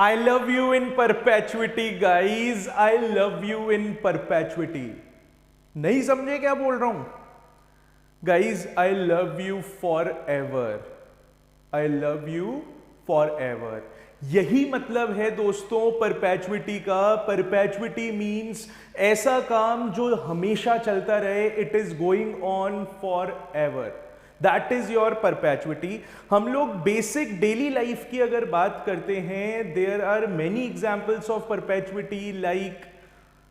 I love you in perpetuity, guys. I love you in perpetuity. नहीं समझे क्या बोल रहा हूं? Guys, I love you forever. I love you forever. यही मतलब है दोस्तों परपेचुइटी का. परपेचुइटी मीन्स ऐसा काम जो हमेशा चलता रहे. It is going on for ever. That is your perpetuity. हम लोग बेसिक डेली लाइफ की अगर बात करते हैं, there are many examples of perpetuity. Like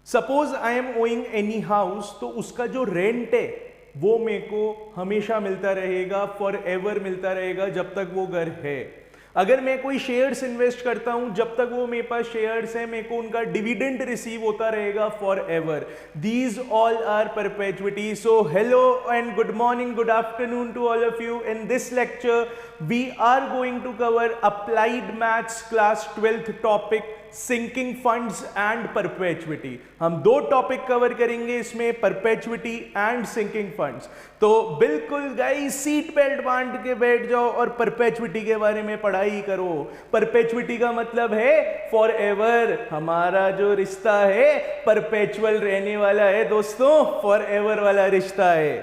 suppose I am owing any house, तो उसका जो रेंट है वो मेरे को हमेशा मिलता रहेगा, फॉर एवर मिलता रहेगा जब तक वो घर है. अगर मैं कोई शेयर्स इन्वेस्ट करता हूं, जब तक वो मेरे पास शेयर्स हैं, मेरे को उनका डिविडेंड रिसीव होता रहेगा forever. These all are perpetuity. So hello and good morning, good afternoon to all of you. In this lecture we are going to cover applied maths class 12th topic sinking funds and perpetuity. हम दो topic cover करेंगे इसमें, perpetuity and sinking funds. तो बिल्कुल guys seat belt बांध के बैठ जाओ और perpetuity के बारे में पढ़ाई करो. perpetuity का मतलब है forever. हमारा जो रिश्ता है perpetual रहने वाला है दोस्तों, forever वाला रिश्ता है.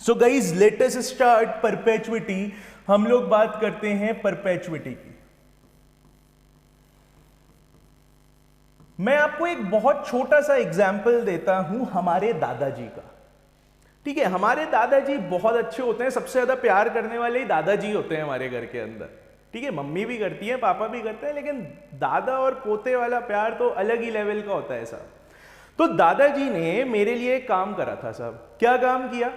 So guys, let us start perpetuity. हम लोग बात करते हैं परपेचुइटी की. मैं आपको एक बहुत छोटा सा एग्जाम्पल देता हूं हमारे दादाजी का. ठीक है, हमारे दादाजी बहुत अच्छे होते हैं. सबसे ज्यादा प्यार करने वाले ही दादाजी होते हैं हमारे घर के अंदर. ठीक है, मम्मी भी करती है, पापा भी करते हैं, लेकिन दादा और पोते वाला प्यार तो अलग ही लेवल का होता है साहब. तो दादाजी ने मेरे लिए एक काम करा था साहब. क्या काम किया?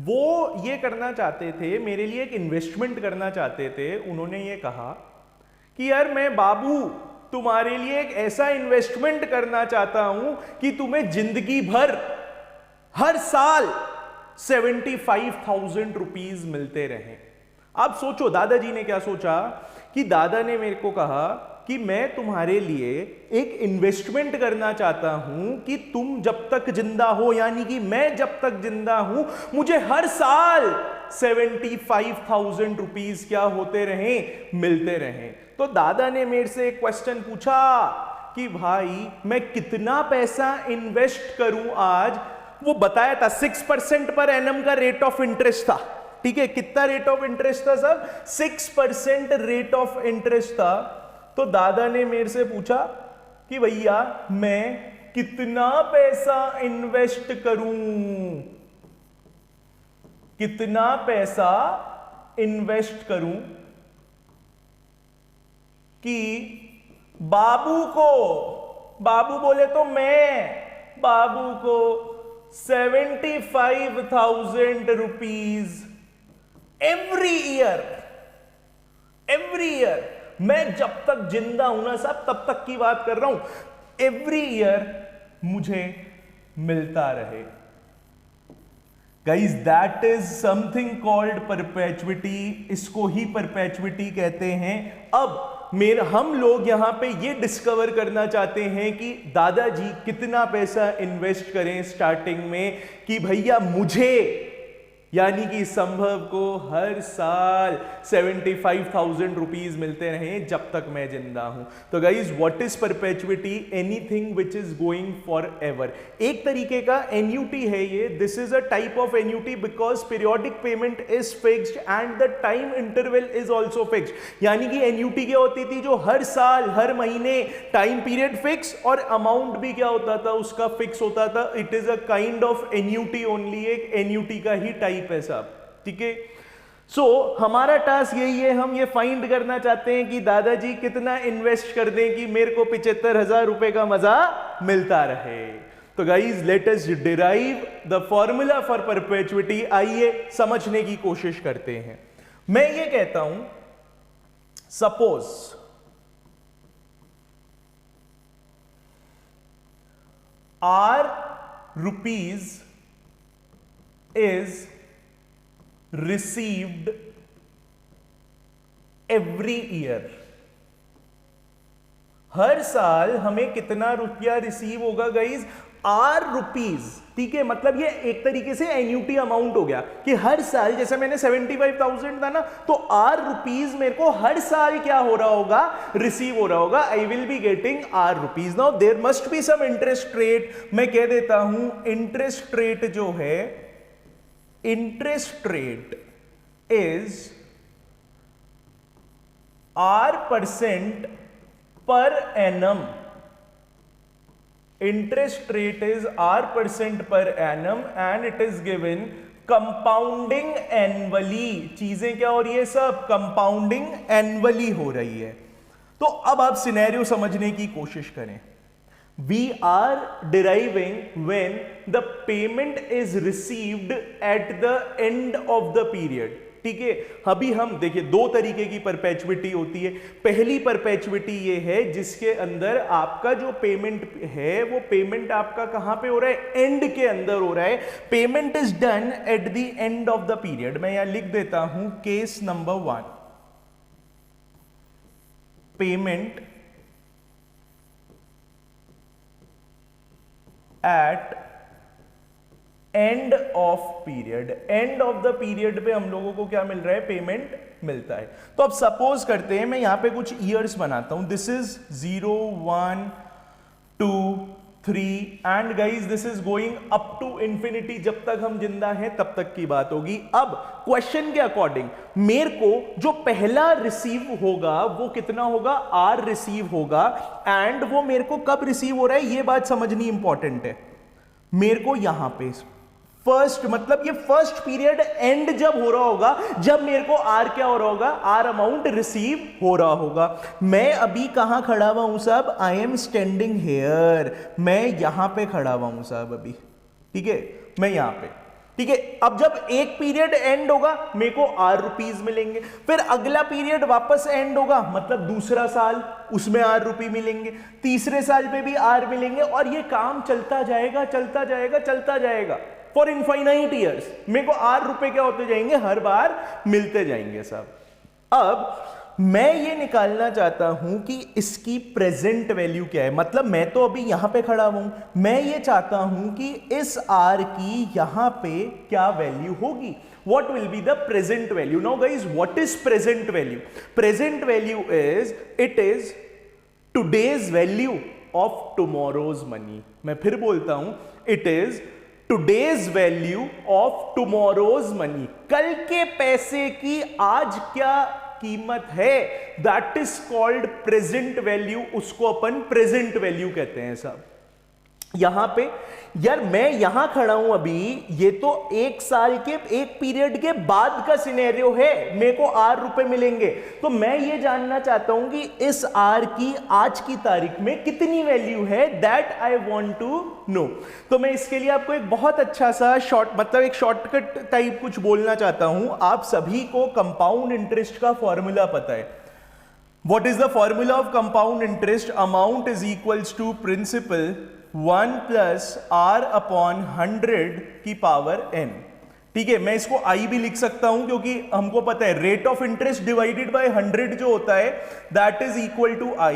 वो ये करना चाहते थे, मेरे लिए एक इन्वेस्टमेंट करना चाहते थे. उन्होंने ये कहा कि यार मैं बाबू तुम्हारे लिए एक ऐसा इन्वेस्टमेंट करना चाहता हूं कि तुम्हें जिंदगी भर हर साल 75,000 रुपीज मिलते रहें. आप सोचो दादाजी ने क्या सोचा कि दादा ने मेरे को कहा कि मैं तुम्हारे लिए एक इन्वेस्टमेंट करना चाहता हूं कि तुम जब तक जिंदा हो, यानी कि मैं जब तक जिंदा हूं, मुझे हर साल 75,000 रुपीज क्या होते रहें, मिलते रहें. तो दादा ने मेरे से एक क्वेश्चन पूछा कि भाई मैं कितना पैसा इन्वेस्ट करूं आज. वो बताया था 6% पर एनम का रेट ऑफ इंटरेस्ट था. ठीक है, कितना रेट ऑफ इंटरेस्ट था सब? 6% रेट ऑफ इंटरेस्ट था. तो दादा ने मेरे से पूछा कि भैया मैं कितना पैसा इन्वेस्ट करूं, कितना पैसा इन्वेस्ट करूं कि बाबू को, बाबू बोले तो मैं, बाबू को 75,000 rupees every year, every year, मैं जब तक जिंदा हूं ना साहब, तब तक की बात कर रहा हूं, एवरी ईयर मुझे मिलता रहे. Guys that is something called perpetuity. इसको ही परपेचुइटी कहते हैं. अब हम लोग यहां पे ये डिस्कवर करना चाहते हैं कि दादाजी कितना पैसा इन्वेस्ट करें स्टार्टिंग में कि भैया मुझे, यानी कि संभव को हर साल 75,000 रुपीज मिलते रहें जब तक मैं जिंदा हूं. तो guys what is perpetuity? Anything which is going for ever. एक तरीके का एन्यूटी है ये. This is a type of annuity because periodic payment is fixed and the time interval is also fixed. यानी कि एन्यूटी क्या होती थी? जो हर साल, हर महीने टाइम पीरियड फिक्स और अमाउंट भी क्या होता था, उसका फिक्स होता था. It is a kind of annuity only. एक एन्यूटी का ही टाइप है साहब. ठीक है, सो हमारा टास्क यही है. हम ये फाइंड करना चाहते हैं कि दादाजी कितना इन्वेस्ट कर दें कि मेरे को 75,000 रुपए का मजा मिलता रहे. तो guys let us derive the formula for perpetuity. आइए समझने की कोशिश करते हैं. मैं ये कहता हूं, suppose ₹, is received every year. हर साल हमें कितना रुपया रिसीव होगा गाइज? आर रुपीज, ठीक है, मतलब ये एक तरीके से एन्यूटी अमाउंट हो गया कि हर साल, जैसे मैंने 75,000 था ना, तो आर रुपीज मेरे को हर साल क्या हो रहा होगा, रिसीव हो रहा होगा, I will be getting R rupees. Now there must be some interest rate, मैं कह देता हूं इंटरेस्ट रेट जो है, interest rate is R% per annum. Interest rate is R% per annum and it is given compounding annually. चीजें क्या हो रही है सब, compounding annually हो रही है। तो अब आप सिनेरियो समझने की कोशिश करें। We are deriving when the payment is received at the end of the period. ठीक है, अभी हम देखिए दो तरीके की परपेचुइटी होती है। पहली परपेचुइटी ये है जिसके अंदर आपका जो पेमेंट है वो पेमेंट आपका कहां पे हो रहा है, एंड के अंदर हो रहा है। Payment is done at the end of the period. मैं यहां लिख देता हूं case number 1, payment at end of period. End of the period पे हम लोगों को क्या मिल रहा है, पेमेंट मिलता है। तो अब सपोज करते हैं मैं यहां पे कुछ ईयर्स बनाता हूं, this is 0 1 2 3 and guys this is going up to infinity. जब तक हम जिंदा हैं तब तक की बात होगी। अब क्वेश्चन के अकॉर्डिंग मेरे को जो पहला रिसीव होगा वो कितना होगा, आर रिसीव होगा, एंड वो मेरे को कब रिसीव हो रहा है ये बात समझनी इंपॉर्टेंट है। मेरे को यहां पे फर्स्ट, मतलब ये फर्स्ट पीरियड एंड जब हो रहा होगा, जब मेरे को आर क्या हो रहा होगा, आर अमाउंट रिसीव हो रहा होगा। मैं अभी कहां खड़ा हुआ हूं साहब, आई एम स्टैंडिंग हेयर, मैं यहां पे खड़ा हुआ हूं साहब अभी, ठीक है, मैं यहां पे, ठीक है। अब जब एक पीरियड एंड होगा मेरे को आर रुपीज मिलेंगे, फिर अगला पीरियड वापस एंड होगा, मतलब दूसरा साल, उसमें आर रुपी मिलेंगे, तीसरे साल पे भी आर मिलेंगे, और ये काम चलता जाएगा चलता जाएगा चलता जाएगा फॉर इनफाइनाइट ईयर्स। मेरे को आर रुपए क्या होते जाएंगे, हर बार मिलते जाएंगे साहब। अब मैं ये निकालना चाहता हूं कि इसकी प्रेजेंट वैल्यू क्या है, मतलब मैं तो अभी यहां पे खड़ा हूं, मैं ये चाहता हूं कि इस आर की यहां पे क्या वैल्यू होगी, what will be the present value. Now guys, what is present value? Present value is, it is today's value of tomorrow's money. मैं फिर बोलता हूं, it is today's value of tomorrow's money. कल के पैसे की आज क्या कीमत है, that is called present value, उसको अपन प्रेजेंट वैल्यू कहते हैं साहब। यहां पे यार मैं यहां खड़ा हूं अभी, ये तो एक साल के, एक पीरियड के बाद का सिनेरियो है, मेरे को आर रुपए मिलेंगे, तो मैं ये जानना चाहता हूं कि इस आर की आज की तारीख में कितनी वैल्यू है, that I want to know. तो मैं इसके लिए आपको एक बहुत अच्छा सा मतलब एक शॉर्टकट टाइप कुछ बोलना चाहता हूं। आप सभी को कंपाउंड इंटरेस्ट का फॉर्मूला पता है। What is the formula of compound interest? Amount is equals to principal 1 plus R upon 100 की पावर n। ठीक है, मैं इसको i भी लिख सकता हूं क्योंकि हमको पता है rate of interest divided by 100 जो होता है that is equal to i।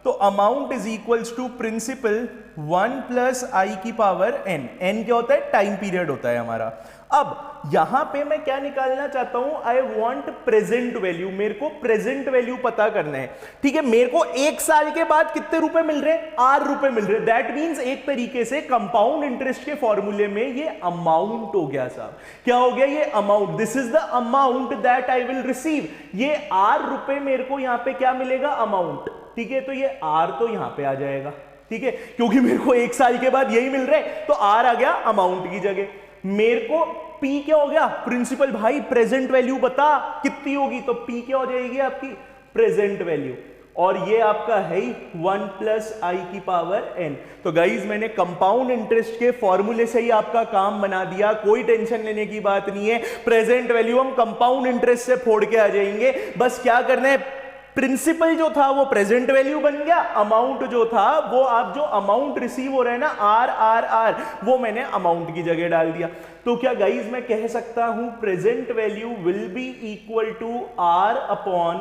तो amount is equals to principal 1 plus I की पावर n। n क्या होता है? टाइम पीरियड होता है हमारा। अब यहां पे मैं क्या निकालना चाहता हूं? I want present value. मेरे को प्रेजेंट वैल्यू पता करना है। ठीक है, मेरे को एक साल के बाद कितने रुपए मिल रहे हैं? 8 रुपए मिल रहे हैं। दैट मीन्स एक तरीके से कंपाउंड इंटरेस्ट के फॉर्मूले में ये अमाउंट हो गया साहब। क्या हो गया? ये amount. This is the amount that I will receive. ये 8 रुपए मेरे को यहां पे क्या मिलेगा? अमाउंट। ठीक है, तो ये आर तो यहां पे आ जाएगा। ठीक है, क्योंकि मेरे को एक साल के बाद यही मिल रहा है तो आर आ गया अमाउंट की जगह। मेरे को पी क्या हो गया? प्रिंसिपल। भाई प्रेजेंट वैल्यू बता कितनी होगी, तो पी क्या हो जाएगी आपकी? Present value. और ये आपका है ही 1 प्लस आई की पावर n। तो गाइज मैंने कंपाउंड इंटरेस्ट के फॉर्मूले से ही आपका काम बना दिया, कोई टेंशन लेने की बात नहीं है। प्रेजेंट वैल्यू हम कंपाउंड इंटरेस्ट से फोड़ के आ जाएंगे। बस क्या करना है, प्रिंसिपल जो था वो प्रेजेंट वैल्यू बन गया, अमाउंट जो था वो आप जो अमाउंट रिसीव हो रहा है ना आर आर आर, वो मैंने अमाउंट की जगह डाल दिया। तो क्या गाइज मैं कह सकता हूं present value will be equal to R upon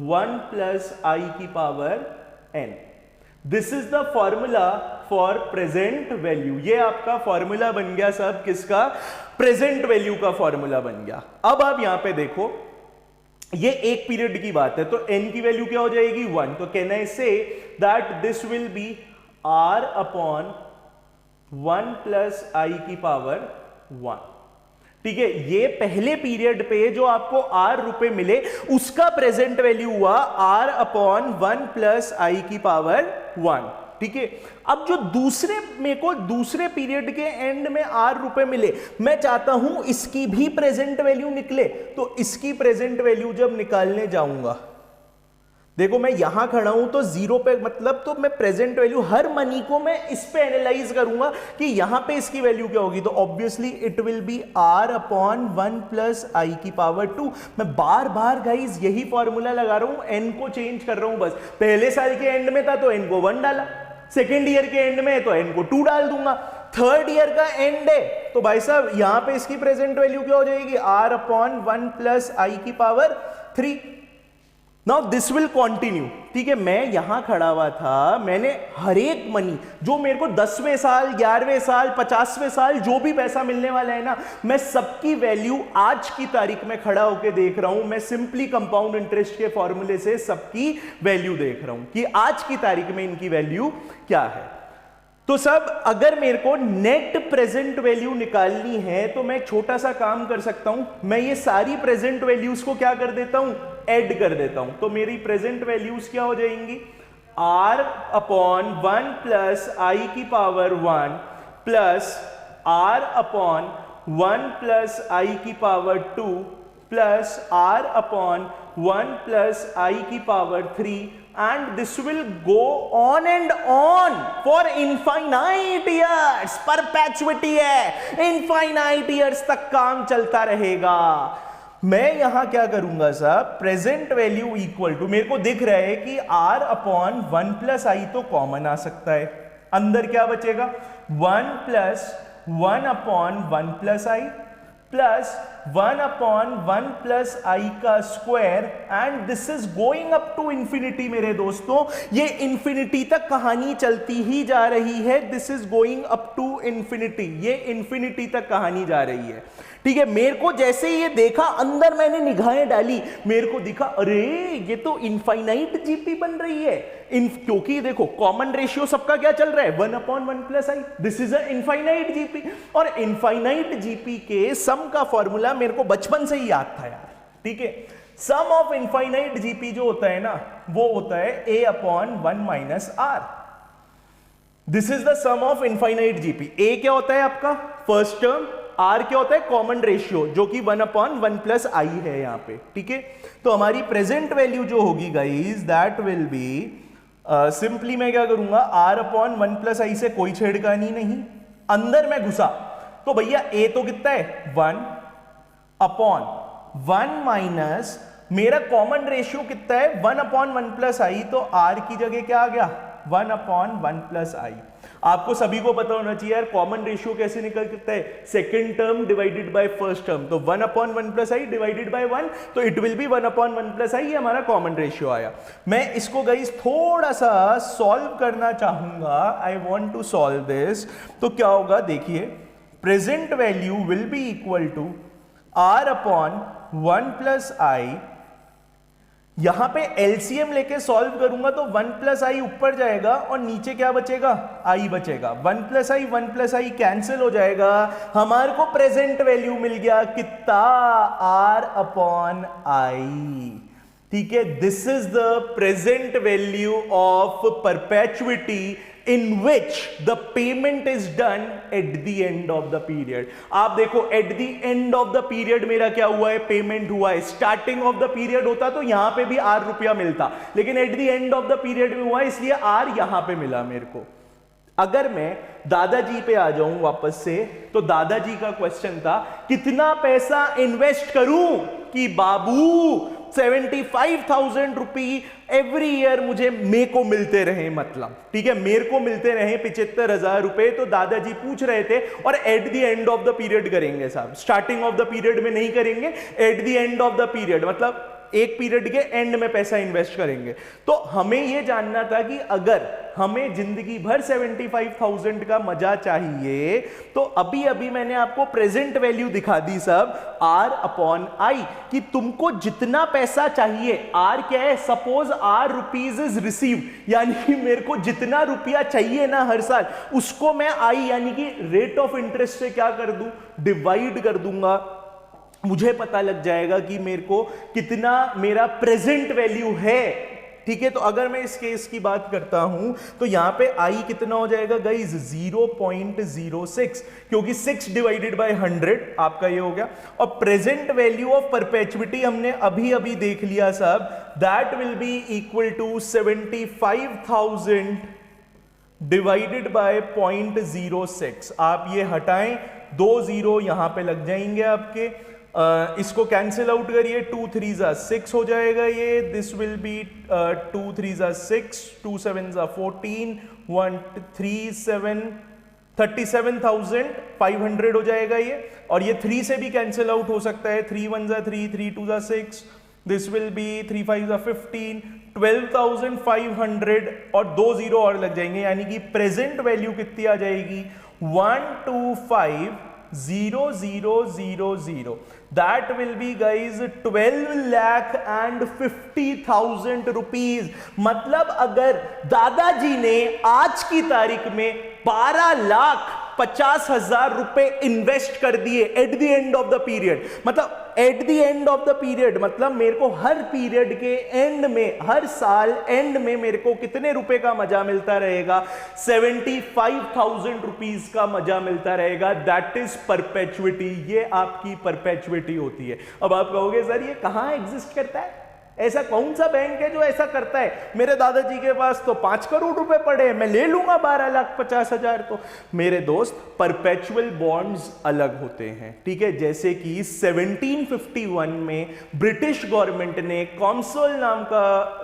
1 plus I की power n। This is the formula for present value. ये आपका फॉर्मूला बन गया साहब, किसका? प्रेजेंट वैल्यू का फॉर्मूला बन गया। अब आप यहां पे देखो, ये एक पीरियड की बात है, तो n की वैल्यू क्या हो जाएगी? 1। तो can I say that this will be r upon 1 plus I की पावर 1। ठीक है, ये पहले पीरियड पे जो आपको r रुपए मिले उसका प्रेजेंट वैल्यू हुआ r अपॉन 1 प्लस आई की पावर 1। ठीक है, अब जो मेरे को दूसरे पीरियड के एंड में r रुपए मिले, मैं चाहता हूं इसकी भी प्रेजेंट वैल्यू निकले। तो इसकी प्रेजेंट वैल्यू जब निकालने जाऊंगा, देखो मैं यहां खड़ा हूं तो जीरो पे, मतलब तो मैं प्रेजेंट वैल्यू हर मनी को मैं इस पे एनालाइज करूंगा कि यहां पे इसकी वैल्यू क्या होगी। तो obviously it will be r upon 1 plus I की पावर 2। मैं बार बार गाइस यही फॉर्मूला लगा रहा हूं, n को चेंज कर रहा हूं बस। पहले साल के एंड में था तो n को 1 डाला, सेकेंड ईयर के एंड में तो n को 2 डाल दूंगा, थर्ड ईयर का एंड है तो भाई साहब यहां पे इसकी प्रेजेंट वैल्यू क्या हो जाएगी? r अपॉन 1 प्लस आई की power 3। Now this will continue. ठीक है, मैं यहां खड़ा हुआ था, मैंने हर एक मनी जो मेरे को 10वें साल, 11वें साल, 50वें साल जो भी पैसा मिलने वाला है ना, मैं सबकी वैल्यू आज की तारीख में खड़ा होकर देख रहा हूं। मैं सिंपली कंपाउंड इंटरेस्ट के फॉर्मूले से सबकी वैल्यू देख रहा हूं कि आज की तारीख में इनकी वैल्यू क्या है। तो सब अगर मेरे को नेट प्रेजेंट वैल्यू निकालनी है तो मैं एक छोटा सा काम कर सकता हूं, मैं ये सारी प्रेजेंट वैल्यूज को क्या कर देता हूं? ऐड कर देता हूं। तो मेरी प्रेजेंट वैल्यूज क्या हो जाएंगी? r अपॉन 1 प्लस आई की power 1 plus r upon 1 plus I की power 2 plus r upon 1 plus I की power 3 and this will go on and on for infinite years। perpetuity है, infinite years तक काम चलता रहेगा। मैं यहां क्या करूंगा साहब? प्रेजेंट वैल्यू इक्वल टू, मेरे को दिख रहा है कि r अपॉन 1 प्लस आई तो कॉमन आ सकता है, अंदर क्या बचेगा? 1 plus 1 upon 1 plus I plus 1 upon 1 plus I का square and this is going up to infinity. मेरे दोस्तों ये इंफिनिटी तक कहानी चलती ही जा रही है। This is going up to infinity, ये इंफिनिटी तक कहानी जा रही है। ठीक है, मेरे को जैसे ये देखा, अंदर मैंने निगाहें डाली, मेरे को दिखा अरे ये तो इनफाइनाइट जीपी बन रही है। क्योंकि देखो कॉमन रेशियो सबका क्या चल रहा है? 1 upon 1 plus I. This is a infinite GP, और इनफाइनाइट जीपी के सम का फॉर्मूला मेरे को बचपन से ही याद था यार। ठीक है, सम ऑफ इनफाइनाइट जीपी जो होता है ना, वो होता है a upon 1 minus R. This is the sum of infinite GP. a क्या होता है आपका फर्स्ट टर्म, r क्या होता है कॉमन रेशियो, जो कि 1 अपॉन 1 प्लस आई है यहां पे। ठीक है, तो हमारी प्रेजेंट वैल्यू जो होगी guys, that will be simply मैं क्या करूंगा? r अपॉन 1 प्लस आई से कोई छेड़खानी नहीं, अंदर मैं घुसा तो भैया a तो कितना है? 1 अपॉन 1 माइनस मेरा कॉमन रेशियो कितना है? 1 अपॉन 1 प्लस आई, तो r की जगह क्या आ गया? 1 अपॉन 1 प्लस आई। आपको सभी को पता होना चाहिए यार कॉमन रेशियो कैसे निकलता है? Second term divided by first term. तो 1 upon 1 plus I divided by 1, तो it will be 1 upon 1 plus I. ये हमारा कॉमन रेशियो आया। मैं इसको गाइस थोड़ा सा सॉल्व करना चाहूंगा, I want to solve this. तो क्या होगा देखिए, present value will be equal to r upon 1 plus I. यहां पे एलसीएम लेके सॉल्व करूंगा तो 1 प्लस आई ऊपर जाएगा और नीचे क्या बचेगा? आई बचेगा। 1 प्लस आई कैंसिल हो जाएगा। हमारे को प्रेजेंट वैल्यू मिल गया कितना? r upon I. ठीक है, this is the present value of perpetuity in which the payment is done at the end of the period। आप देखो at the end of the period मेरा क्या हुआ है? पेमेंट हुआ है। स्टार्टिंग ऑफ द पीरियड होता तो यहां पे भी r रुपया मिलता, लेकिन at the end of the period में हुआ इसलिए r यहां पे मिला मेरे को। अगर मैं दादाजी पे आ जाऊं वापस से, तो दादाजी का क्वेश्चन था कितना पैसा इन्वेस्ट करूं कि बाबू 75,000 रुपी एवरी ईयर मुझे मेरे को मिलते रहे। मतलब ठीक है, मेरे को मिलते रहे 75,000 रुपए। तो दादाजी पूछ रहे थे, और eight the end of the period करेंगे साहब, स्टार्टिंग ऑफ द पीरियड में नहीं करेंगे, eight the end of the period. मतलब एक पीरियड के एंड में पैसा इन्वेस्ट करेंगे। तो हमें यह जानना था कि अगर हमें जिंदगी भर 75,000 का मजा चाहिए तो अभी अभी मैंने आपको प्रेजेंट वैल्यू दिखा दी सब, R अपॉन आई, कि तुमको जितना पैसा चाहिए, R क्या है, suppose R rupees is receive, यानी कि मेरे को जितना रुपया चाहिए ना हर साल, उसको मैं आई यानी कि रेट ऑफ इंटरेस्ट से क्या कर दूं, डिवाइड कर दूंगा। मुझे पता लग जाएगा कि मेरे को कितना मेरा प्रेजेंट वैल्यू है। ठीक है, तो अगर मैं इस केस की बात करता हूं तो यहां पे आई कितना हो जाएगा गाइज, 0.06, क्योंकि 6 डिवाइडेड बाय 100 आपका ये हो गया। और प्रेजेंट वैल्यू ऑफ परपेचुइटी हमने अभी अभी देख लिया सब, that will be equal to 75,000 divided by 0.06। आप ये हटाएं, 2 0 यहां पे लग जाएंगे आपके, इसको कैंसिल आउट करिए, 2 3 जा 6 हो जाएगा ये, दिस विल बी 2 3 जा 6, 2 7 जा 14, 1 3 7, 37,500 हो जाएगा ये। और ये 3 से भी कैंसिल आउट हो सकता है, 3 1 जा 3, 3 2 जा 6, दिस विल बी 3 5 जा 15, 12,500 और 2 0 और लग जाएंगे, यानी कि प्रेजेंट वैल्यू कितनी आ जाएगी, 125,000। That will be guys 12,50,000 rupees. मतलब अगर दादाजी ने आज की तारीख में 12,50,000 रुपए इन्वेस्ट कर दिए at the end of the period, मतलब at the end of the period मतलब मेरे को हर पीरियड के एंड में, हर साल एंड में मेरे को कितने रुपए का मजा मिलता रहेगा, 75,000 रुपीज का मजा मिलता रहेगा। दैट इज परपेचुइटी, ये आपकी परपेचुइटी होती है। अब आप कहोगे सर ये कहां एग्जिस्ट करता है, ऐसा कौन सा बैंक है जो ऐसा करता है, मेरे दादाजी के पास तो 5 करोड़ रुपए पड़े, मैं ले लूंगा 12,50,000। तो मेरे दोस्त परपेचुअल बॉन्ड्स अलग होते हैं, ठीक है। जैसे कि 1751 में ब्रिटिश गवर्नमेंट ने कॉन्सोल नाम का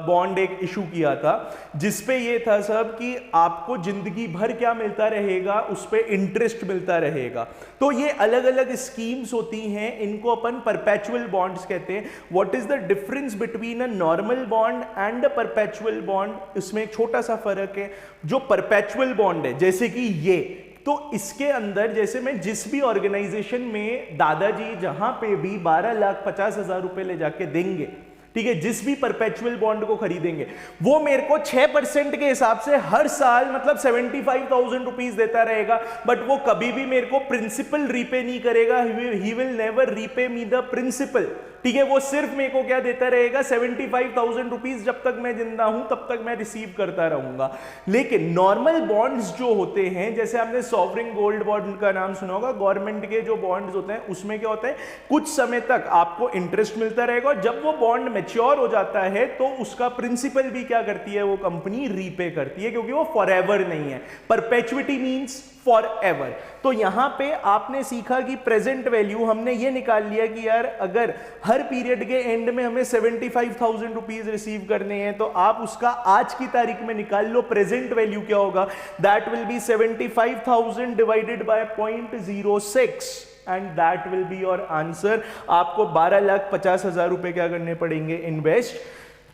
बॉन्ड एक इशू किया था, जिसपे ये था सब कि आपको जिंदगी भर क्या मिलता रहेगा, उस पे इंटरेस्ट मिलता रहेगा। तो ये अलग अलग स्कीम्स होती हैं, इनको अपन परपेचुअल बॉन्ड्स कहते हैं। What is the difference between a normal bond and a perpetual bond, इसमें एक छोटा सा फर्क है। जो परपेचुअल बॉन्ड है जैसे कि ये, तो इसके अंदर जैसे मैं जिस भी ऑर्गेनाइजेशन में दादाजी जहां पे भी 12,50,000 रुपए ले जाके देंगे, ठीक है, जिस भी परपेचुअल बॉन्ड को खरीदेंगे, वो मेरे को 6% के हिसाब से हर साल मतलब 75,000 रुपीज देता रहेगा। बट वो कभी भी मेरे को प्रिंसिपल रीपे नहीं करेगा, he will never repay me the principal, ठीक है। वो सिर्फ मेरे को क्या देता रहेगा, 75,000 रुपीज जब तक मैं जिंदा हूं तब तक मैं रिसीव करता रहूंगा। लेकिन नॉर्मल बॉन्ड्स जो होते हैं, जैसे आपने सॉवरिन गोल्ड बॉन्ड का नाम सुना होगा, गवर्नमेंट के जो बॉन्ड्स होते हैं उसमें क्या होता है, कुछ समय तक आपको इंटरेस्ट मिलता रहेगा और जब वो बॉन्ड मैच्योर हो जाता है तो उसका प्रिंसिपल भी क्या करती है, वो कंपनी रीपे करती है, क्योंकि वो फॉरएवर नहीं है। Perpetuity means for ever. तो यहां पे आपने सीखा कि प्रेजेंट वैल्यू हमने ये निकाल लिया कि यार अगर हर पीरियड के एंड में हमें 75,000 रुपीज रिसीव करने हैं तो आप उसका आज की तारीख में निकाल लो, प्रेजेंट वैल्यू क्या होगा, that will B 75,000 divided by 0.06 and that will be your answer. आपको 12,50,000 रुपए क्या करने पड़ेंगे, इन्वेस्ट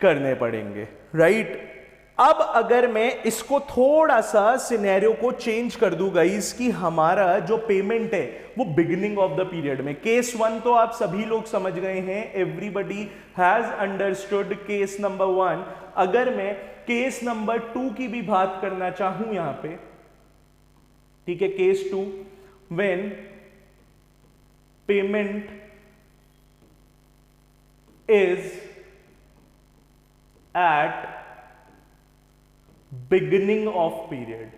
करने पड़ेंगे, राइट। अब अगर मैं इसको थोड़ा सा सिनेरियो को चेंज कर दूं गाइस कि हमारा जो पेमेंट है वो बिगिनिंग ऑफ द पीरियड में, केस 1 तो आप सभी लोग समझ गए हैं, everybody has understood case number 1। अगर मैं केस नंबर 2 की भी बात करना चाहूं यहां पे, ठीक है, case 2 when payment is at beginning of period,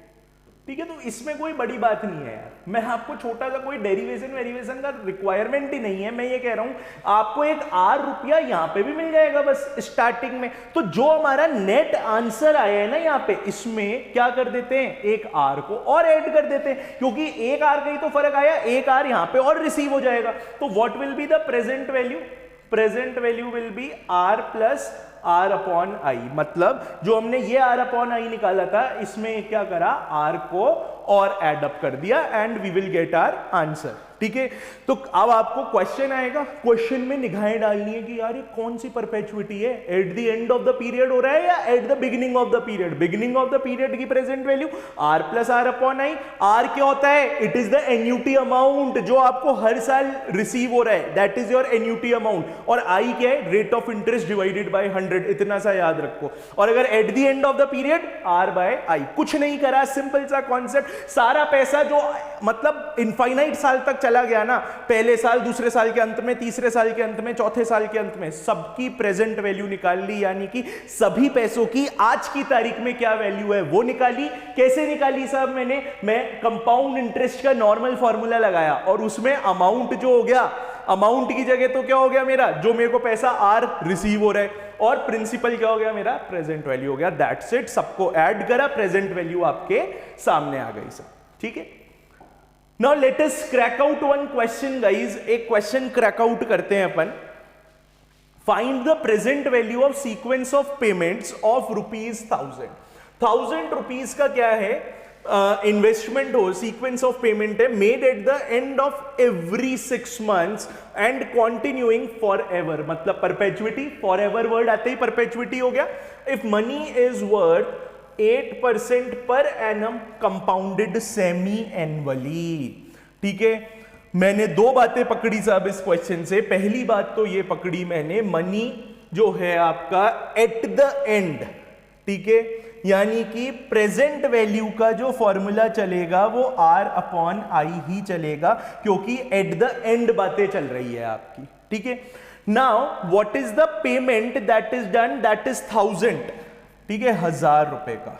ठीक है। तो इसमें कोई बड़ी बात नहीं है यार, मैं आपको छोटा सा कोई डेरिवेशन वेरिएशन का रिक्वायरमेंट ही नहीं है। मैं ये कह रहा हूं आपको एक R रुपया यहां पे भी मिल जाएगा बस स्टार्टिंग में। तो जो हमारा नेट आंसर आया है ना यहां पे, इसमें क्या कर देते हैं, एक R को और ऐड कर देते हैं, क्योंकि एक R का ही तो फर्क आया, एक R यहां पे और रिसीव हो जाएगा। तो what will be the present value, present value will be R plus R upon I. मतलब जो हमने ये R अपॉन आई निकाला था, इसमें क्या करा, R को और एड अप कर दिया and we will get our answer. ठीक है, तो अब आपको क्वेश्चन आएगा, क्वेश्चन में निगाहें डालनी है कि यार ये कौन सी परपेचुइटी है, at the end of the period हो रहा है या at the beginning of the period. Beginning of the period की present value R plus R upon I. R क्या होता है, it is the annuity amount जो आपको हर साल रिसीव हो रहा है, that is your annuity amount. और आई क्या है, rate of interest divided by 100, इतना सा याद रखो। और अगर at the end of the period R by I, कुछ नहीं करा, सिंपल सा कॉन्सेप्ट। सारा पैसा जो मतलब इनफाइनाइट साल तक चला गया ना, पहले साल, दूसरे साल के अंत में, तीसरे साल के अंत में, चौथे साल के अंत में, सबकी प्रेजेंट वैल्यू निकाल ली, यानी कि सभी पैसों की आज की तारीख में क्या वैल्यू है वो निकाली। कैसे निकाली साहब मैंने, मैं कंपाउंड इंटरेस्ट का नॉर्मल फॉर्मूला लगाया और उसमें अमाउंट जो हो गया, अमाउंट की जगह तो क्या हो गया मेरा, जो मेरे को पैसा आर रिसीव हो रहा है, और प्रिंसिपल क्या हो गया मेरा, प्रेजेंट वैल्यू हो गया। दैट्स इट, सबको ऐड करा, प्रेजेंट वैल्यू आपके सामने आ गई सब। ठीक है, now let us crack out one question guys. एक क्वेश्चन क्रैक आउट करते हैं अपन। Find the present value of sequence of payments of ₹1000। 1000 rupees का क्या है, इन्वेस्टमेंट हो, सीक्वेंस ऑफ पेमेंट है, made at the end of every 6 months and continuing for ever, मतलब परपेचुइटी, फॉर एवर वर्ड आते ही परपेचुइटी हो गया। If money is worth 8% per annum compounded semi annually. ठीक है, मैंने दो बातें पकड़ी साहब इस क्वेश्चन से। पहली बात तो ये पकड़ी मैंने, मनी जो है आपका एट द एंड, ठीक है, यानी कि प्रेजेंट वैल्यू का जो फॉर्मूला चलेगा वो आर अपॉन आई ही चलेगा, क्योंकि एट द एंड बातें चल रही है आपकी। ठीक है, now what is the payment that is done, that is 1000, ठीक है, 1000 रुपए का।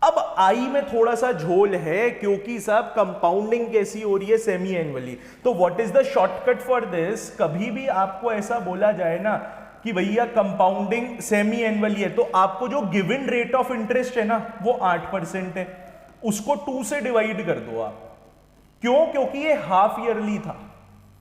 अब आई में थोड़ा सा झोल है, क्योंकि साहब कंपाउंडिंग कैसी हो रही है, सेमी एनुअली। तो what is the shortcut for this, कभी भी आपको ऐसा बोला जाए ना कि भैया कंपाउंडिंग सेमी एनुअली है, तो आपको जो गिवन रेट ऑफ इंटरेस्ट है ना वो 8% है, उसको 2 से डिवाइड कर दो आप। क्यों, क्योंकि ये हाफ ईयरली था,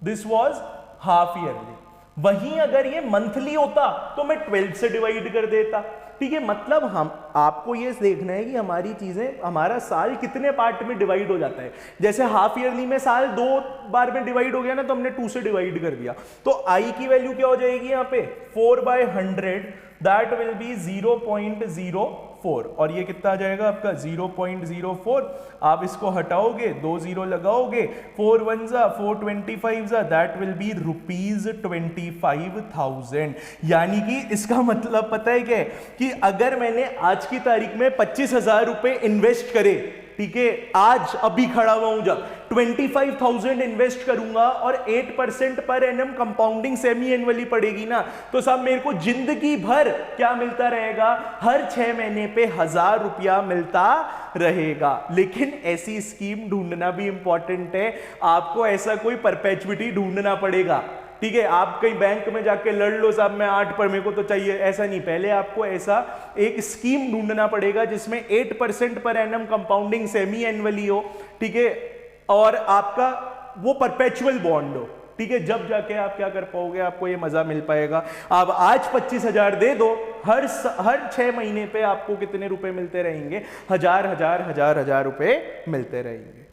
दिस वाज हाफ ईयरली। वहीं अगर ये मंथली होता तो मैं 12 से डिवाइड कर देता। ठीक है, मतलब हम आपको ये देखना है कि हमारी चीजें, हमारा साल कितने पार्ट में डिवाइड हो जाता है। जैसे हाफ ईयरली में साल 2 बार में डिवाइड हो गया ना, तो हमने 2 से डिवाइड कर दिया। तो आई की वैल्यू क्या हो जाएगी यहाँ पे, 4/100, दैट विल बी 0.04, और ये कितना आ जाएगा आपका 0.04। आप इसको हटाओगे, 2 0 लगाओगे, 4 1 जा 4 25 जा, दैट विल बी ₹25,000। यानी कि इसका मतलब पता है क्या है, कि अगर मैंने आज की तारीख में 25,000 रुपए इन्वेस्ट करे, ठीक है, आज अभी खड़ा हुआ हूं, जब 25,000 इन्वेस्ट करूंगा और 8% per annum compounding semi annually पड़ेगी ना, तो साहब मेरे को जिंदगी भर क्या मिलता रहेगा, हर 6 महीने पे 1000 रुपया मिलता रहेगा। लेकिन ऐसी स्कीम ढूंढना भी इंपॉर्टेंट है, आपको ऐसा कोई परपेचुइटी ढूंढना पड़ेगा। ठीक है, आप कहीं बैंक में जाके लड़ लो साहब मैं 8 पर मेरे को तो चाहिए, ऐसा नहीं। पहले आपको ऐसा एक स्कीम ढूंढना पड़ेगा जिसमें 8% per annum compounding semi annually हो, ठीक है, और आपका वो परपेचुअल बॉन्ड हो। ठीक है, जब जाके आप क्या कर पाओगे, आपको ये मजा मिल पाएगा। आप आज 25,000 दे दो, हर 6 महीने पे आपको कितने रुपए मिलते रहेंगे, 1000 रुपए मिलते रहेंगे।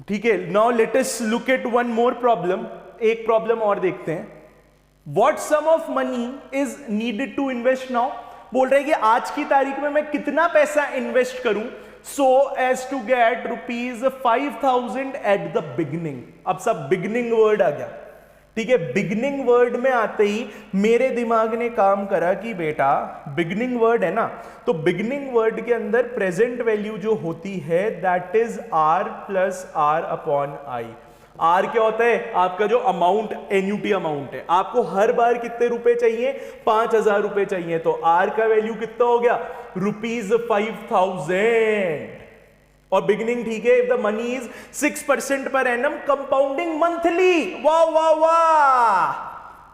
ठीक है, now let us look at one more problem. एक प्रॉब्लम और देखते हैं। What sum of money is needed to invest now, बोल रहे हैं कि आज की तारीख में मैं कितना पैसा इन्वेस्ट करूं so as to get ₹5,000 at the beginning. अब सब बिगिनिंग वर्ड आ गया। ठीक है, बिगिनिंग वर्ड में आते ही मेरे दिमाग ने काम करा कि बेटा बिगिनिंग वर्ड है ना, तो बिगिनिंग वर्ड के अंदर प्रेजेंट वैल्यू जो होती है that is R plus R upon I. R क्या होता है, आपका जो अमाउंट, एन्यूटी अमाउंट है, आपको हर बार कितने रुपए चाहिए, 5,000 रुपए चाहिए, तो आर का वैल्यू कितना हो गया, ₹5,000। और बिगिनिंग, ठीक है, if the money is 6% per annum compounding monthly, वाह वाह वाह,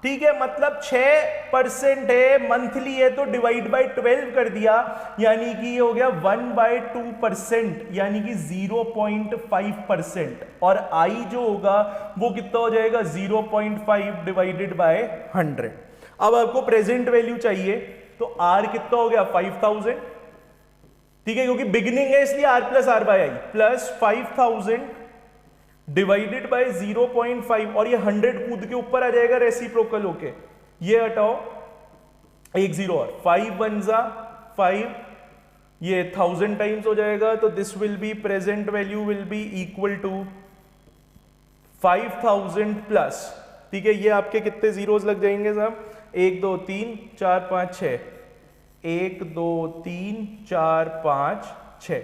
ठीक है, मतलब 6% है, मंथली है, तो डिवाइड बाय 12 कर दिया, यानी कि ये हो गया 1/2%, यानी कि 0.5%। और आई जो होगा वो कितना हो जाएगा, 0.5 डिवाइडेड बाय 100। अब आपको प्रेजेंट वैल्यू चाहिए, तो आर कितना हो गया, 5,000। ठीक है, क्योंकि बिगिनिंग है इसलिए r plus R by I plus 5000 divided by 0.5 और ये 100 कूद के ऊपर आ जाएगा रेसिप्रोकल होके, ये हटाओ एक जीरो और 5 1 जा 5, ये 1000 टाइम्स हो जाएगा, तो this will be present value will be equal to 5000 plus, ठीक है, ये आपके कितने जीरोस लग जाएंगे साहब, 1 2 3 4 5 6, 1 2 3 4 5 6,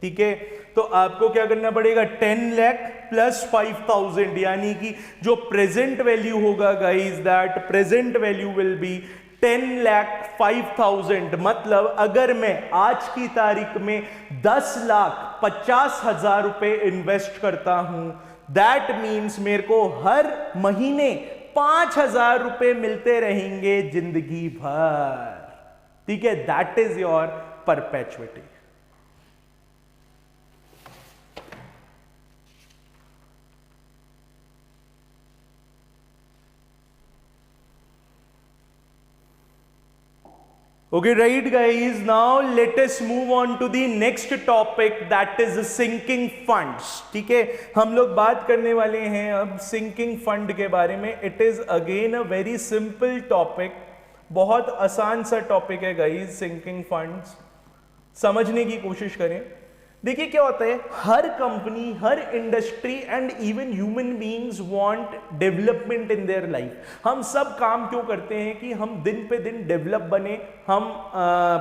ठीक है। तो आपको क्या करना पड़ेगा, 10 लाख प्लस 5000, यानी कि जो प्रेजेंट वैल्यू होगा guys, that present value will B 10,05,000। मतलब अगर मैं आज की तारीख में 10,50,000 रुपए इन्वेस्ट करता हूं, दैट मीन्स मेरे को हर महीने 5,000 रुपए मिलते रहेंगे जिंदगी भर, ठीक है। That is your perpetuity. Okay, right guys, now let us move on to the next topic, that is sinking funds, ठीक है। हम लोग बात करने वाले हैं अब sinking fund के बारे में। It is again a very simple topic, बहुत आसान सा टॉपिक है गाइज। sinking funds समझने की कोशिश करें। देखिए क्या होता है, हर कंपनी, हर industry and even human beings want development in their life. हम सब काम क्यों करते हैं कि हम दिन पे दिन डेवलप बने, हम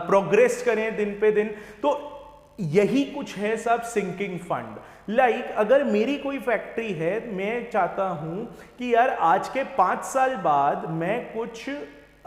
प्रोग्रेस करें दिन पे दिन। तो यही कुछ है सब सिंकिंग फंड। लाइक अगर मेरी कोई फैक्ट्री है, मैं चाहता हूं कि यार आज के 5 साल बाद मैं कुछ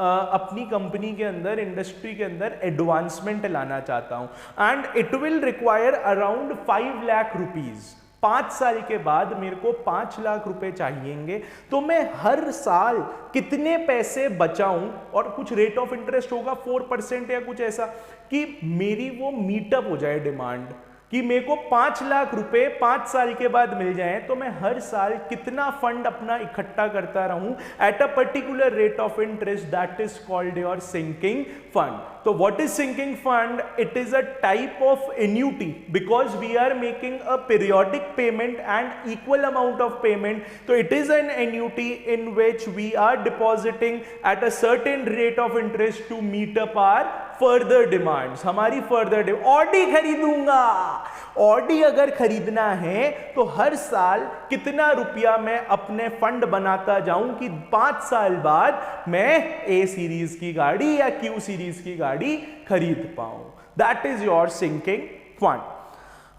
अपनी कंपनी के अंदर, इंडस्ट्री के अंदर एडवांसमेंट लाना चाहता हूं, and it will require around 5 lakh rupees. 5 साल के बाद मेरे को 5 लाख रुपए चाहिएंगे, तो मैं हर साल कितने पैसे बचाऊं, और कुछ रेट ऑफ इंटरेस्ट होगा 4% या कुछ ऐसा, कि मेरी वो मीटअप हो जाए डिमांड, कि मेरे को 5 लाख रुपए 5 साल के बाद मिल जाए, तो मैं हर साल कितना फंड अपना इकट्ठा करता रहूं at a particular rate of interest, that is called your sinking fund. तो what is sinking fund? It is a type of annuity, because we are making a periodic payment and equal amount of payment. तो it is an annuity in which we are depositing at a certain rate of interest to meet up our further demands, हमारी further demand. Audi खरीदूंगा, Audi अगर खरीदना है तो हर साल कितना रुपया मैं अपने फंड बनाता जाऊं कि 5 साल बाद मैं ए सीरीज की गाड़ी या क्यू सीरीज की गाड़ी खरीद पाऊं। That is your sinking fund.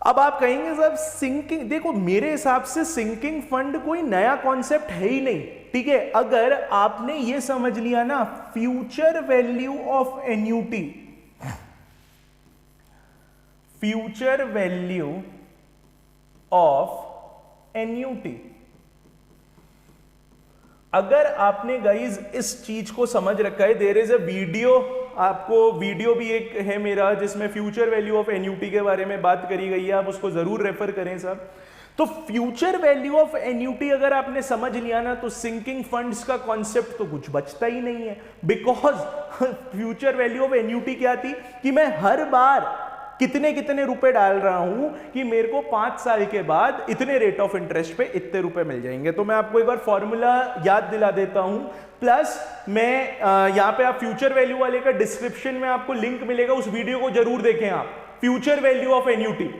अब आप कहेंगे साहब सिंकिंग, देखो मेरे हिसाब से सिंकिंग फंड कोई नया कॉन्सेप्ट है ही नहीं, ठीक है। अगर आपने ये समझ लिया ना, future value of annuity, future value of annuity, अगर आपने गाइज इस चीज को समझ रखा है, देयर इज अ वीडियो, आपको वीडियो भी एक है मेरा जिसमें फ्यूचर वैल्यू ऑफ एन्यूटी के बारे में बात करी गई है, आप उसको जरूर रेफर करें सब। तो फ्यूचर वैल्यू ऑफ एन्यूटी अगर आपने समझ लिया ना, तो सिंकिंग फंड्स का कॉन्सेप्ट तो कुछ बचता ही नहीं है। Because future value of annuity क्या थी कि मैं हर बार कितने कितने रुपए डाल रहा हूं कि मेरे को 5 साल के बाद इतने रेट ऑफ इंटरेस्ट पे इतने रुपए मिल जाएंगे। तो मैं आपको एक बार फॉर्मूला याद दिला देता हूं, प्लस मैं यहां पे आप फ्यूचर वैल्यू वाले का डिस्क्रिप्शन में आपको लिंक मिलेगा, उस वीडियो को जरूर देखें आप। Future value of annuity,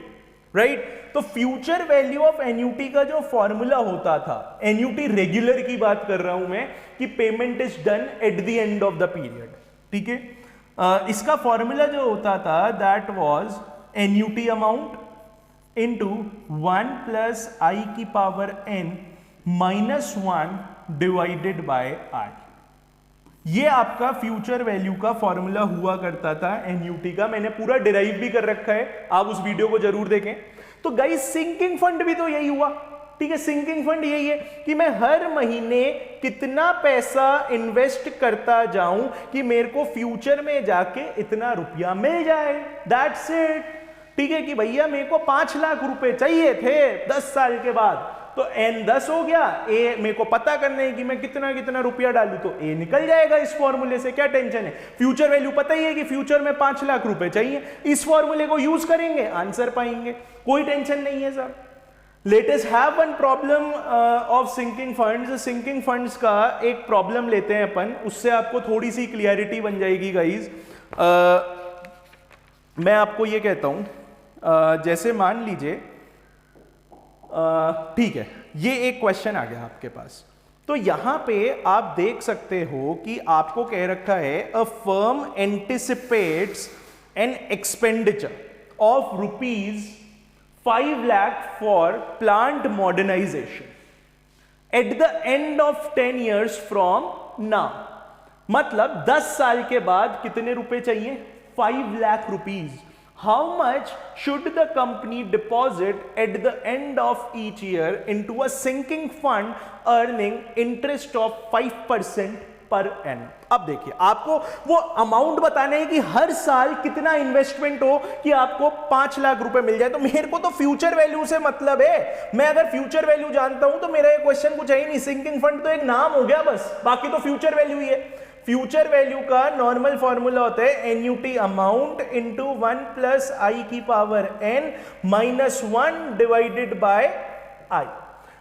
right. तो फ्यूचर वैल्यू ऑफ एन्यूटी का जो फॉर्मूला होता था, एन्यूटी रेगुलर की बात कर रहा हूं मैं, कि payment is done at the end of the period, ठीक है। इसका फॉर्मूला जो होता था, that was annuity amount into 1 plus I की power n minus 1 divided by r। ये आपका फ्यूचर वैल्यू का फॉर्मूला हुआ करता था एन्यूटी का। मैंने पूरा डिराइव भी कर रखा है, आप उस वीडियो को जरूर देखें। तो गाइस सिंकिंग फंड भी तो यही हुआ, ठीक है। सिंकिंग फंड यही है कि मैं हर महीने कितना पैसा इन्वेस्ट करता जाऊं कि मेरे को फ्यूचर में जाके इतना रुपया मिल जाए, दैट्स इट, ठीक है। कि भैया मेरे को 5 लाख रुपए चाहिए थे 10 साल के बाद, तो n 10 हो गया, a मेरे को पता करना है कि मैं कितना कितना रुपया डालूं, तो a निकल जाएगा इस फॉर्मूले से, क्या टेंशन है। फ्यूचर वैल्यू पता ही है कि फ्यूचर में 5 लाख रुपए चाहिए, इस फॉर्मूले को यूज करेंगे, आंसर पाएंगे, कोई टेंशन नहीं है sir. Let us have one problem of sinking funds. Sinking funds का एक प्रॉब्लम लेते हैं अपन, उससे आपको थोड़ी सी क्लियरिटी बन जाएगी गाइज। मैं आपको ये कहता हूं, जैसे मान लीजिए, ठीक है, ये एक क्वेश्चन आ गया आपके पास, तो यहां पे आप देख सकते हो कि आपको कह रखा है a firm anticipates an expenditure of ₹5 lakh for plant modernization at the end of 10 years from now। मतलब 10 साल के बाद कितने रुपए चाहिए, 5 lakh rupees. How much should the company deposit at the end of each year into a sinking fund earning interest of 5% per annum. अब देखिए, आपको वो अमाउंट बताना है कि हर साल कितना इन्वेस्टमेंट हो कि आपको 5 लाख रुपए मिल जाए। तो मेरे को तो फ्यूचर वैल्यू से मतलब है, मैं अगर फ्यूचर वैल्यू जानता हूं तो मेरा ये क्वेश्चन कुछ है ही नहीं, सिंकिंग फंड तो एक नाम हो गया बस, बाकी तो फ्यूचर वैल्यू ही है। फ्यूचर वैल्यू का नॉर्मल फॉर्मूला होता है annuity amount into 1 plus I की power n minus 1 divided by I.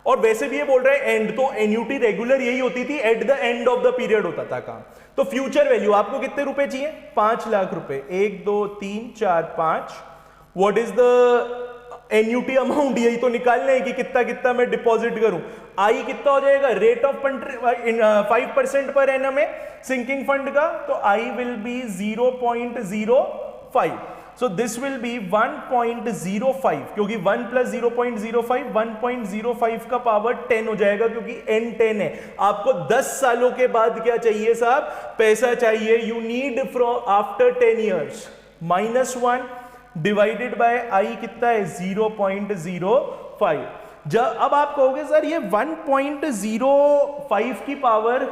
और वैसे भी ये बोल रहे हैं एंड, तो एन्यूटी रेगुलर यही होती थी, eight the end of the period होता था काम। तो फ्यूचर वैल्यू आपको कितने रुपए चाहिए, 5 लाख रुपए, 1 2 3 4 5। What is the annuity amount, यही तो निकालना है कि कितना कितना मैं डिपॉजिट करूं। आई कितना हो जाएगा, रेट ऑफ 5% पर एनम है सिंकिंग फंड का, तो आई will B 0.05। So this will be 1.05, क्योंकि 1 plus 0.05 1.05 का पावर 10 हो जाएगा, क्योंकि n 10 है। आपको 10 सालों के बाद क्या चाहिए साहब, पैसा चाहिए। You need from after 10 years minus 1 divided by I कितना है 0.05। जब अब आप कहोगे सर ये 1.05 की पावर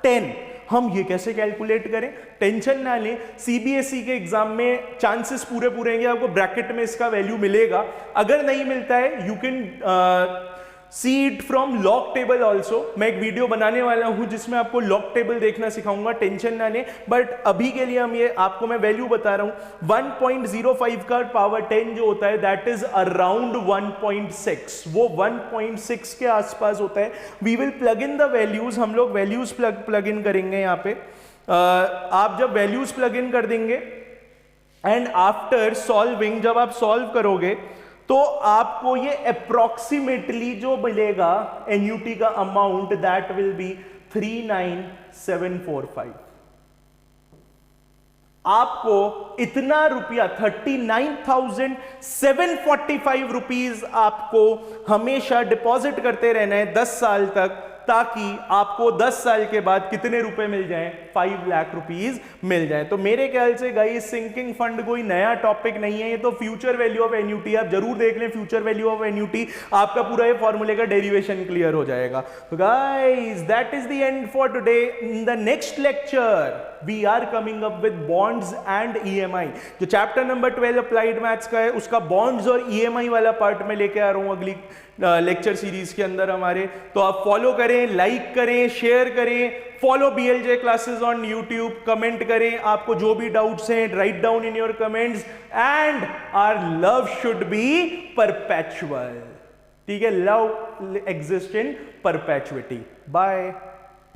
10 हम ये कैसे कैलकुलेट करें, टेंशन ना लें, सीबीएसई के एग्जाम में चांसेस पूरे हैं, आपको ब्रैकेट में इसका वैल्यू मिलेगा। अगर नहीं मिलता है you can see it from log table also. मैं एक वीडियो बनाने वाला हूं जिसमें आपको लॉग टेबल देखना सिखाऊंगा, टेंशन ना लें। बट अभी के लिए हम ये आपको मैं वैल्यू बता रहा हूं, 1.05 का पावर 10 जो होता है दैट इज अराउंड 1.6, वो 1.6 के आसपास होता है। We will plug in the values, हम लोग वैल्यूज प्लग इन करेंगे यहाँ पे। आप जब वैल्यूज प्लग इन कर देंगे एंड आफ्टर सॉल्विंग, जब आप सॉल्व करोगे तो आपको ये अप्रोक्सीमेटली जो मिलेगा एन्यूटी का अमाउंट दैट विल बी 39745। आपको इतना रुपया 39,745 रुपीज आपको हमेशा डिपॉजिट करते रहना है 10 साल तक, ताकि आपको 10 साल के बाद कितने रुपए मिल जाएं, 5 लाख रुपीज मिल जाएं। तो मेरे ख्याल से गाइस सिंकिंग फंड कोई नया टॉपिक नहीं है, ये तो फ्यूचर वैल्यू ऑफ एन्यूटी आप जरूर देख लें। फ्यूचर वैल्यू ऑफ एन्यूटी आपका पूरा ये फॉर्मूले का डेरिवेशन क्लियर हो जाएगा। तो guys that is the end for today. In the next lecture we are coming up with bonds and EMI. जो चैप्टर नंबर 12 अप्लाइड मैथ्स का है उसका बॉन्ड्स और ईएमआई वाला पार्ट में लेके आ रहा हूं अगली लेक्चर सीरीज के अंदर हमारे। तो आप फॉलो करें, लाइक करें, शेयर करें, follow BLJ classes on YouTube, comment करें, आपको जो भी डाउट्स हैं write down in your comments, and our love should be perpetual. ठीक है, love exist in perpetuity. Bye.